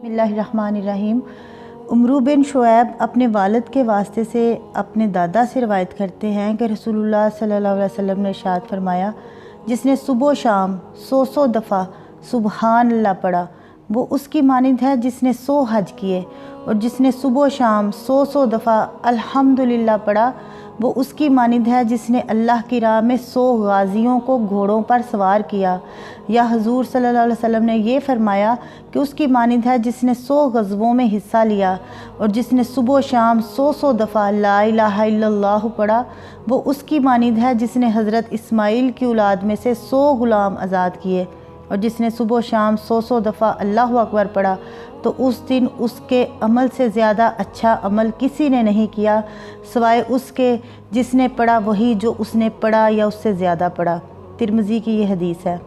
बिस्मिल्लाहिर्रहमानिर्रहीम। उमरू बिन शुऐब अपने वालिद के वास्ते से अपने दादा से रवायत करते हैं कि रसूलुल्लाह सल्लल्लाहु अलैहि वसल्लम ने इरशाद फरमाया, जिसने सुबह शाम 100 दफ़ा सुबहान अल्लाह पढ़ा वो उसकी मानिंद है जिसने 100 हज किए, और जिसने सुबह शाम 100 दफ़ा अल्हम्दुलिल्लाह पढ़ा वो उसकी मानिंद है जिसने अल्लाह की राह में 100 गाजियों को घोड़ों पर सवार किया। या हुज़ूर सल्लल्लाहु अलैहि वसल्लम ने ये फरमाया कि उसकी मानिंद है जिसने 100 गज़वों में हिस्सा लिया, और जिसने सुबह शाम 100 दफ़ा ला इलाहा इल्लल्लाह पढ़ा वो उसकी मानिंद है जिसने हज़रत इस्माइल की औलाद में से 100 ग़ुलाम आज़ाद किए, और जिसने सुबह शाम 100 दफ़ा अल्लाहु अकबर पढ़ा तो उस दिन उसके अमल से ज़्यादा अच्छा अमल किसी ने नहीं किया सिवाय उसके जिसने पढ़ा वही जो उसने पढ़ा या उससे ज़्यादा पढ़ा। तिरमिज़ी की ये हदीस है।